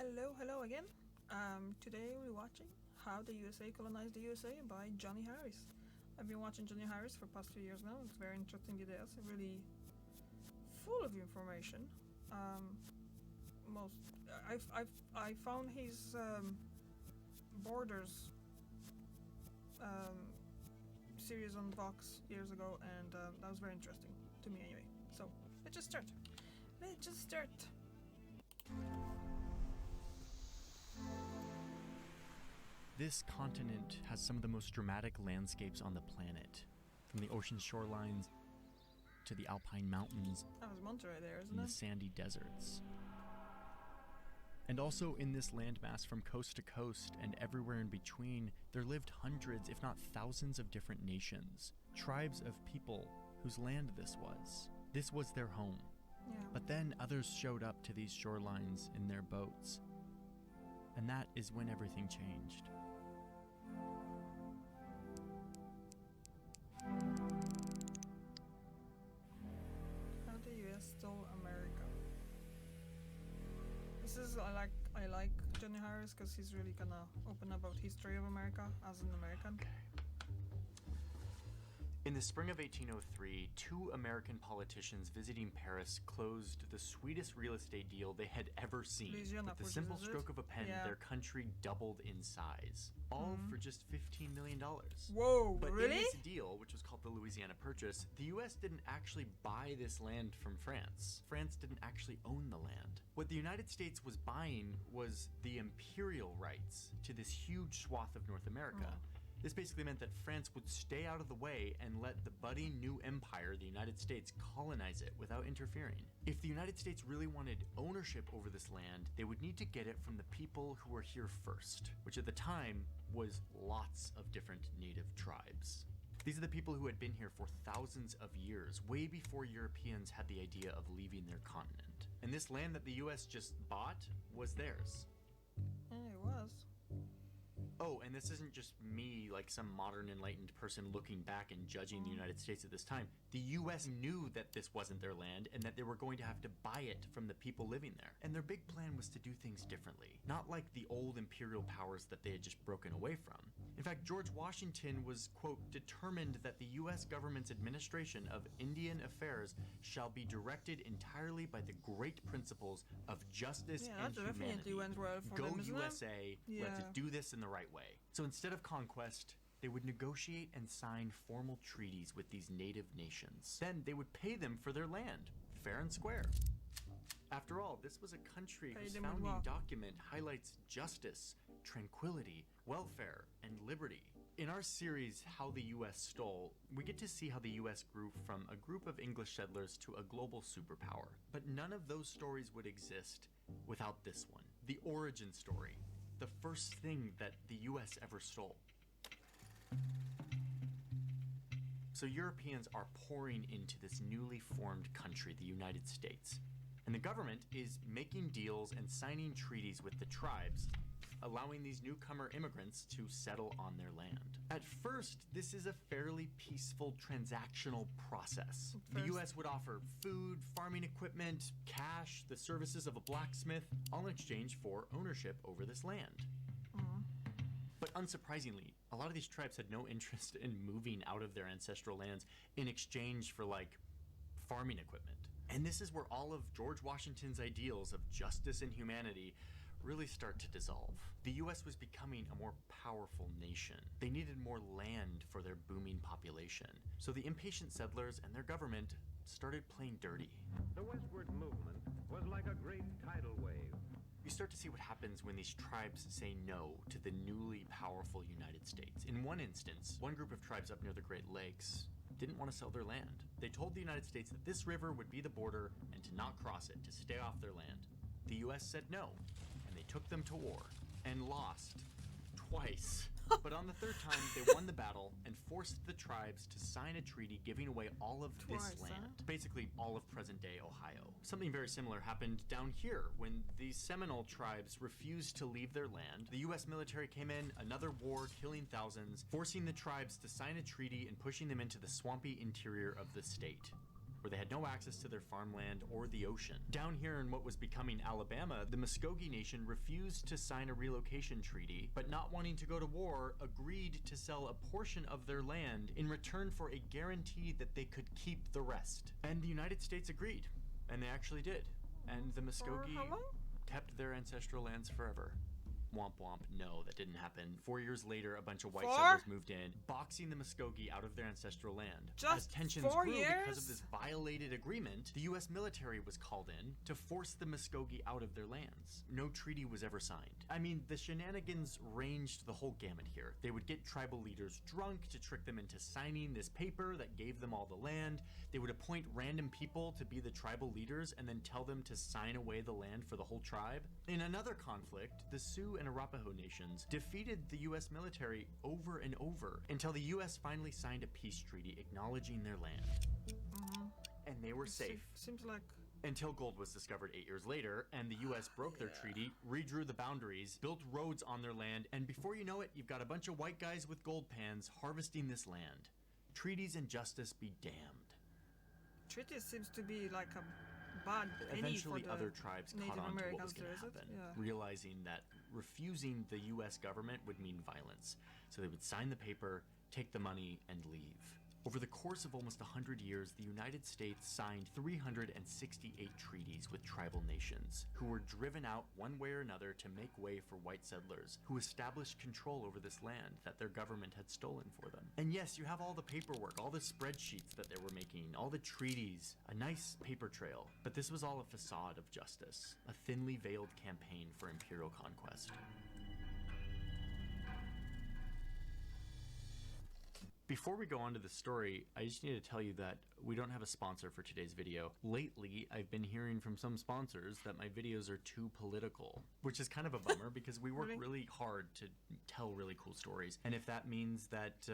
Hello again. Today we're watching How the USA Colonized the USA by Johnny Harris. I've been watching Johnny Harris for past 2 years now. It's very interesting videos, really full of information. I found his Borders series on Vox years ago, and that was very interesting to me anyway. So let's just start. This continent has some of the most dramatic landscapes on the planet, from the ocean shorelines to the alpine mountains That was Monterey there, isn't and it? the sandy deserts. And also in this landmass from coast to coast and everywhere in between, there lived hundreds, if not thousands of different nations, tribes of people whose land this was. This was their home. Yeah. But then others showed up to these shorelines in their boats. And that is when everything changed. How the US stole America. This is I like Johnny Harris because he's really gonna open about history of America as an American. In the spring of 1803, two American politicians visiting Paris closed the sweetest real estate deal they had ever seen. Louisiana With the Purchase, simple is it? stroke of a pen, Yeah. their country doubled in size. All for just $15 million. Whoa, But really? in this deal, which was called the Louisiana Purchase, the US didn't actually buy this land from France. France didn't actually own the land. What the United States was buying was the imperial rights to this huge swath of North America. This basically meant that France would stay out of the way and let the budding new empire, the United States, colonize it without interfering. If the United States really wanted ownership over this land, they would need to get it from the people who were here first, which at the time was lots of different native tribes. These are the people who had been here for thousands of years, way before Europeans had the idea of leaving their continent. And this land that the US just bought was theirs. Yeah, it was. Oh, and this isn't just me, like some modern enlightened person looking back and judging the United States at this time. The US knew that this wasn't their land and that they were going to have to buy it from the people living there. And their big plan was to do things differently, not like the old imperial powers that they had just broken away from. In fact, George Washington was, quote, determined that the US government's administration of Indian affairs shall be directed entirely by the great principles of justice Yeah, and that definitely humanity. went well for Go them, isn't it? USA, let's Yeah. do this in the right way. So instead of conquest, they would negotiate and sign formal treaties with these native nations. Then they would pay them for their land, fair and square. After all, this was a country Pay whose them with founding what? document highlights justice, tranquility, welfare, and liberty. In our series, How the U.S. Stole, we get to see how the U.S. grew from a group of English settlers to a global superpower. But none of those stories would exist without this one. The origin story. The first thing that the U.S. ever stole. So Europeans are pouring into this newly formed country, the United States. And the government is making deals and signing treaties with the tribes, allowing these newcomer immigrants to settle on their land. At first, this is a fairly peaceful transactional process. The US would offer food, farming equipment, cash, the services of a blacksmith, all in exchange for ownership over this land. But unsurprisingly, a lot of these tribes had no interest in moving out of their ancestral lands in exchange for, like, farming equipment. And this is where all of George Washington's ideals of justice and humanity really start to dissolve. The US was becoming a more powerful nation. They needed more land for their booming population. So the impatient settlers and their government started playing dirty. The westward movement was like a great tidal wave. You start to see what happens when these tribes say no to the newly powerful United States. In one instance, one group of tribes up near the Great Lakes didn't want to sell their land. They told the United States that this river would be the border and to not cross it, to stay off their land. The US said no, and they took them to war and lost twice. But on the third time, they won the battle and forced the tribes to sign a treaty giving away all of Twice, this land. huh? Basically all of present-day Ohio. Something very similar happened down here when the Seminole tribes refused to leave their land. The US military came in, another war, killing thousands, forcing the tribes to sign a treaty and pushing them into the swampy interior of the state. where they had no access to their farmland or the ocean. Down here in what was becoming Alabama, the Muskogee Nation refused to sign a relocation treaty, but not wanting to go to war, agreed to sell a portion of their land in return for a guarantee that they could keep the rest. And the United States agreed, and they actually did. And the Muskogee how long? kept their ancestral lands forever. Womp womp, no, that didn't happen. 4 years later, a bunch of white 4? settlers moved in, boxing the Muskogee out of their ancestral land. Just As tensions 4 grew years? because of this violated agreement, the U.S. military was called in to force the Muskogee out of their lands. No treaty was ever signed. I mean, the shenanigans ranged the whole gamut here. They would get tribal leaders drunk to trick them into signing this paper that gave them all the land. They would appoint random people to be the tribal leaders and then tell them to sign away the land for the whole tribe. In another conflict, the Sioux and Arapaho nations defeated the U.S. military over and over until the U.S. finally signed a peace treaty acknowledging their land. And they were safe. Seems like Until gold was discovered 8 years later, and the U.S. broke their treaty, redrew the boundaries, built roads on their land, and before you know it, you've got a bunch of white guys with gold pans harvesting this land. Treaties and justice be damned. treaty seems to be like a bad penny Eventually, for the other tribes Native caught on to what Americans was going there, to is it? happen, Yeah. realizing that refusing the U.S. government would mean violence. So they would sign the paper, take the money, and leave. Over the course of almost 100 years, the United States signed 368 treaties with tribal nations, who were driven out one way or another to make way for white settlers, who established control over this land that their government had stolen for them. And yes, you have all the paperwork, all the spreadsheets that they were making, all the treaties, a nice paper trail. But this was all a facade of justice, a thinly veiled campaign for imperial conquest. Before we go on to the story, I just need to tell you that we don't have a sponsor for today's video. Lately, I've been hearing from some sponsors that my videos are too political, which is kind of a bummer because we work really hard to tell really cool stories. And if that means that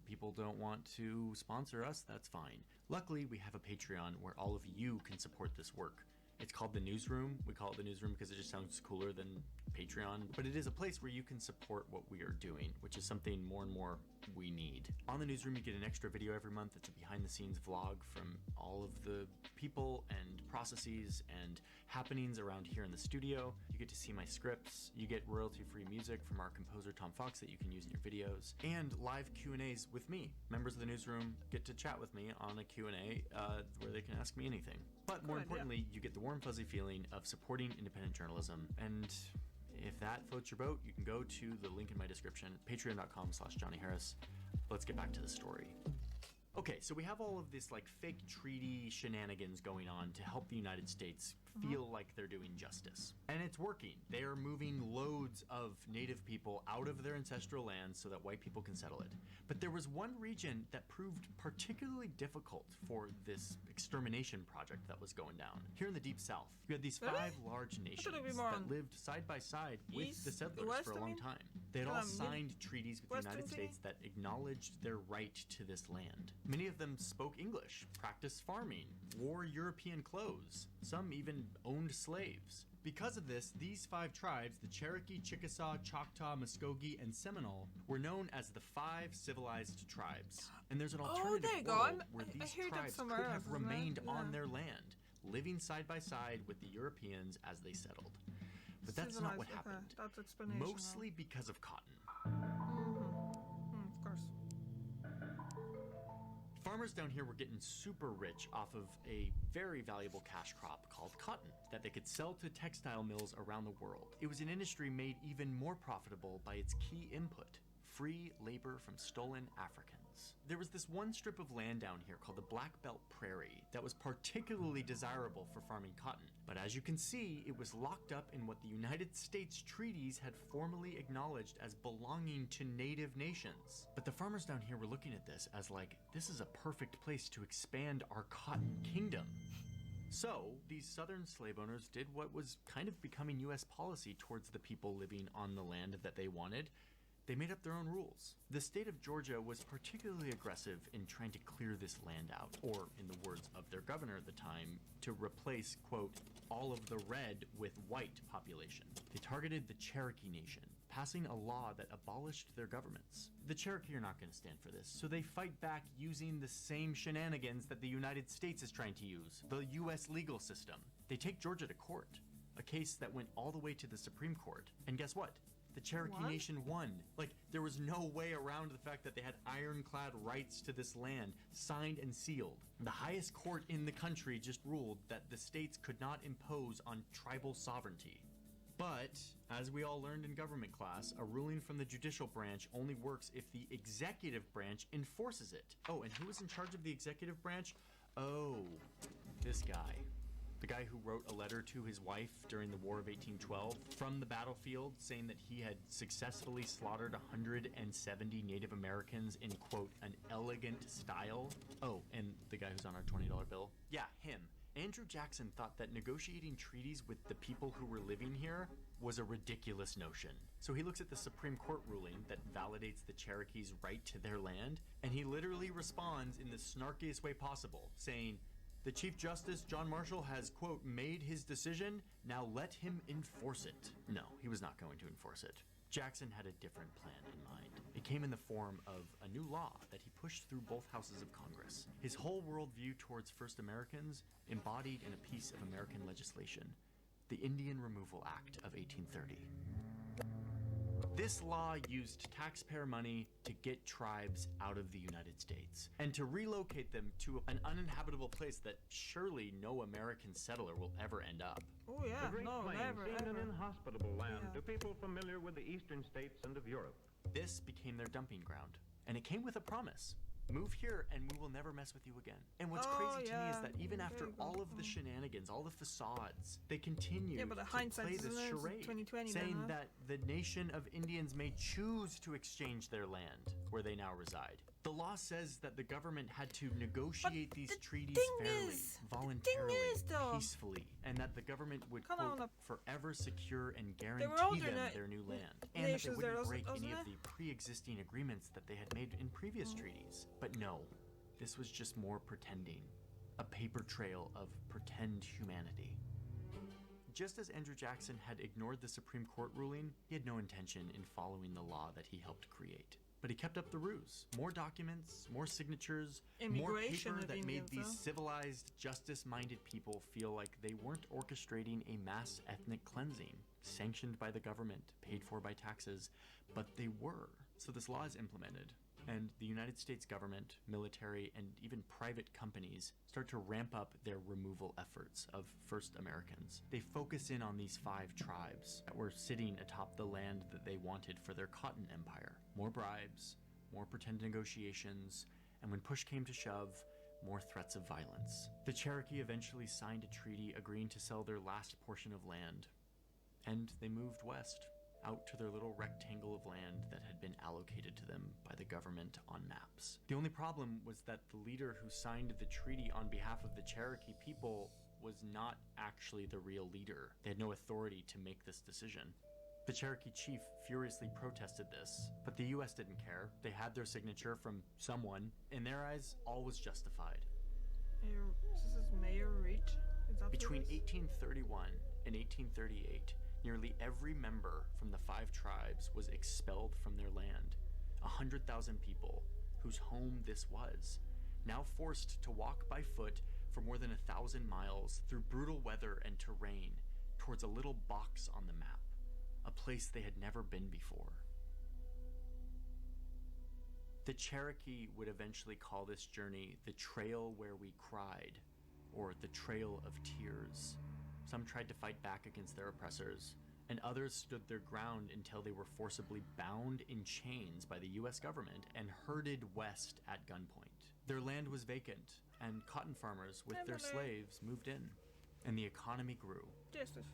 people don't want to sponsor us, that's fine. Luckily, we have a Patreon where all of you can support this work. It's called The Newsroom. We call it The Newsroom because it just sounds cooler than Patreon. But it is a place where you can support what we are doing, which is something more and more we need. On The Newsroom, you get an extra video every month. It's a behind-the-scenes vlog from all of the people and processes and happenings around here in the studio. You get to see my scripts. You get royalty-free music from our composer, Tom Fox, that you can use in your videos. And live Q&As with me. Members of The Newsroom get to chat with me on a Q&A where they can ask me anything. But more importantly, you get the warm, fuzzy feeling of supporting independent journalism. And if that floats your boat, you can go to the link in my description, patreon.com/JohnnyHarris. Let's get back to the story. Okay, so we have all of this like fake treaty shenanigans going on to help the United States feel like they're doing justice. And it's working. They are moving loads of native people out of their ancestral lands so that white people can settle it. But there was one region that proved particularly difficult for this extermination project that was going down. Here in the Deep South, you had these 5 large nations that lived side by side with the settlers for a long time. They had all signed treaties with the United States that acknowledged their right to this land. Many of them spoke English, practiced farming, wore European clothes. Some even owned slaves. Because of this, these 5 tribes, the Cherokee, Chickasaw, Choctaw, Muskogee, and Seminole, were known as the 5 civilized tribes. And there's an alternative world where these tribes could have remained on their land, living side by side with the Europeans as they settled. But that's not what happened. Mostly because of cotton. Of course. Farmers down here were getting super rich off of a very valuable cash crop called cotton that they could sell to textile mills around the world. It was an industry made even more profitable by its key input, free labor from stolen Africans. There was this one strip of land down here called the Black Belt Prairie that was particularly desirable for farming cotton. But as you can see, it was locked up in what the United States treaties had formally acknowledged as belonging to native nations. But the farmers down here were looking at this as like, this is a perfect place to expand our cotton kingdom. So, these southern slave owners did what was kind of becoming U.S. policy towards the people living on the land that they wanted. They made up their own rules. The state of Georgia was particularly aggressive in trying to clear this land out, or, in the words of their governor at the time, to replace, quote, all of the red with white population. They targeted the Cherokee Nation, passing a law that abolished their governments. The Cherokee are not going to stand for this, so they fight back using the same shenanigans that the United States is trying to use, the U.S. legal system. They take Georgia to court, a case that went all the way to the Supreme Court. And guess what? The Cherokee Nation won. Like, there was no way around the fact that they had ironclad rights to this land, signed and sealed. The highest court in the country just ruled that the states could not impose on tribal sovereignty. But, as we all learned in government class, a ruling from the judicial branch only works if the executive branch enforces it. Oh, and who was in charge of the executive branch? Oh, this guy. The guy who wrote a letter to his wife during the War of 1812 from the battlefield saying that he had successfully slaughtered 170 Native Americans in, quote, an elegant style. Oh, and the guy who's on our $20 bill? Yeah, him. Andrew Jackson thought that negotiating treaties with the people who were living here was a ridiculous notion. So he looks at the Supreme Court ruling that validates the Cherokees' right to their land, and he literally responds in the snarkiest way possible, saying, "The Chief Justice, John Marshall, has, quote, made his decision. Now let him enforce it." No, he was not going to enforce it. Jackson had a different plan in mind. It came in the form of a new law that he pushed through both houses of Congress. His whole worldview towards First Americans embodied in a piece of American legislation, the Indian Removal Act of 1830. This law used taxpayer money to get tribes out of the United States and to relocate them to an uninhabitable place that surely no American settler will ever end up. Oh yeah, The Great no, Plains never, seemed ever. an inhospitable land Yeah. to people familiar with the eastern states and of Europe. This became their dumping ground, and it came with a promise. Move here and we will never mess with you again. And what's Oh, crazy to me is yeah. that even There after you go. all of the shenanigans, all the facades, they continued Yeah, but the to hindsight play is this charade, 2020 saying then, huh? that the nation of Indians may choose to exchange their land where they now reside. The law says that the government had to negotiate these the treaties thing fairly, is- voluntarily, though- peacefully, and that the government would, Come on quote, up. forever secure and all guarantee their them na- their new land, and that they nations there, wouldn't wasn't- break any of wasn't the pre-existing agreements that they had made in previous treaties. But no, this was just more pretending, a paper trail of pretend humanity. Just as Andrew Jackson had ignored the Supreme Court ruling, he had no intention in following the law that he helped create. But he kept up the ruse. More documents, more signatures, more Immigration paper of that made Indians, these huh? civilized, justice-minded people feel like they weren't orchestrating a mass ethnic cleansing, sanctioned by the government, paid for by taxes, but they were. So this law is implemented, and the United States government, military, and even private companies start to ramp up their removal efforts of First Americans. They focus in on these 5 tribes that were sitting atop the land that they wanted for their cotton empire. More bribes, more pretend negotiations, and when push came to shove, more threats of violence. The Cherokee eventually signed a treaty agreeing to sell their last portion of land, and they moved west, out to their little rectangle of land that had been allocated to them by the government on maps. The only problem was that the leader who signed the treaty on behalf of the Cherokee people was not actually the real leader. They had no authority to make this decision. The Cherokee chief furiously protested this, but the US didn't care. They had their signature from someone. In their eyes, all was justified. This is Mayor Reed. Is that Between who it is? 1831 and 1838, nearly every member from the 5 tribes was expelled from their land. 100,000 people, whose home this was, now forced to walk by foot for more than 1,000 miles through brutal weather and terrain towards a little box on the map, a place they had never been before. The Cherokee would eventually call this journey the Trail Where We Cried, or the Trail of Tears. Some tried to fight back against their oppressors, and others stood their ground until they were forcibly bound in chains by the US government and herded west at gunpoint. Their land was vacant, and cotton farmers with their slaves moved in, and the economy grew. Justice.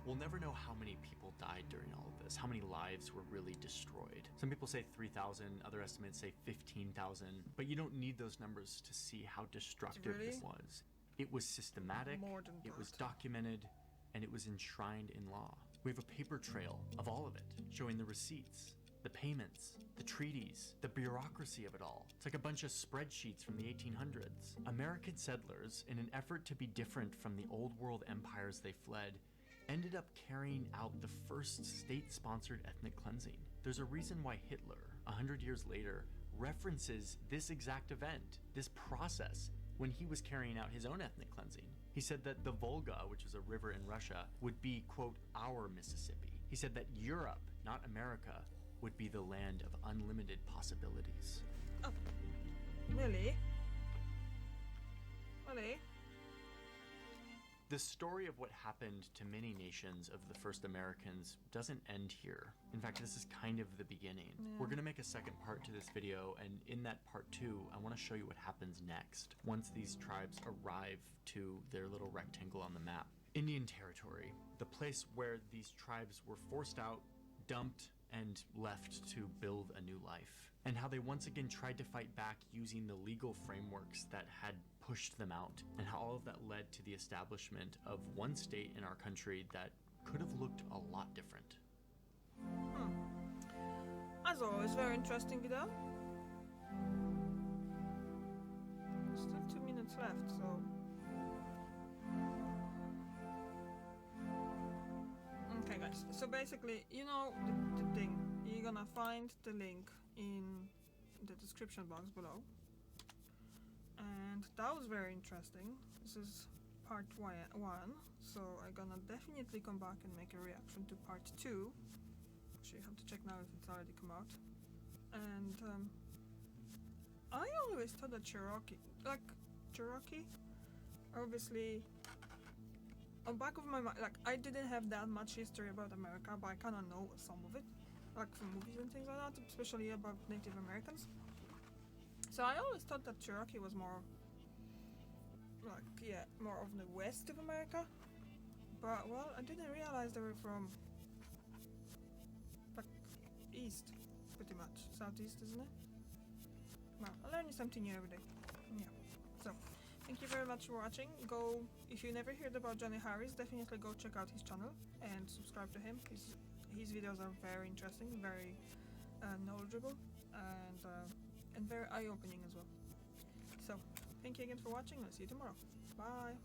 We'll never know how many people died during all of this, how many lives were really destroyed. Some people say 3,000, other estimates say 15,000, but you don't need those numbers to see how destructive Really? this was. It was systematic, More than it was that. documented, and it was enshrined in law. We have a paper trail of all of it, showing the receipts, the payments, the treaties, the bureaucracy of it all. It's like a bunch of spreadsheets from the 1800s. American settlers, in an effort to be different from the old world empires they fled, ended up carrying out the first state-sponsored ethnic cleansing. There's a reason why Hitler, 100 years later, references this exact event, this process, when he was carrying out his own ethnic cleansing. He said that the Volga, which is a river in Russia, would be, quote, our Mississippi. He said that Europe, not America, would be the land of unlimited possibilities. Oh, really? Really? The story of what happened to many nations of the first Americans doesn't end here. In fact, this is kind of the beginning. Yeah. We're gonna make a second part to this video, and in that part 2, I wanna show you what happens next once these tribes arrive to their little rectangle on the map. Indian Territory, the place where these tribes were forced out, dumped, and left to build a new life. And how they once again tried to fight back using the legal frameworks that had pushed them out, and how all of that led to the establishment of one state in our country that could have looked a lot different. As always, very interesting video. Still 2 minutes left, so... Okay guys, so basically, you know the thing. You're gonna find the link in the description box below. And that was very interesting. This is part 1, so I'm gonna definitely come back and make a reaction to part 2. Actually, you have to check now if it's already come out. And I always thought that Cherokee, obviously, on back of my mind, like, I didn't have that much history about America, but I kind of know some of it, like from movies and things like that, especially about Native Americans. So I always thought that Cherokee was more, like, yeah, more of the west of America. But, well, I didn't realize they were from, like, east, pretty much. Southeast, isn't it? Well, I'm learning something new every day. Yeah. So, thank you very much for watching. Go, if you never heard about Johnny Harris, definitely go check out his channel and subscribe to him. His videos are very interesting, very knowledgeable, and very eye-opening as well. So, thank you again for watching. I'll see you tomorrow. Bye.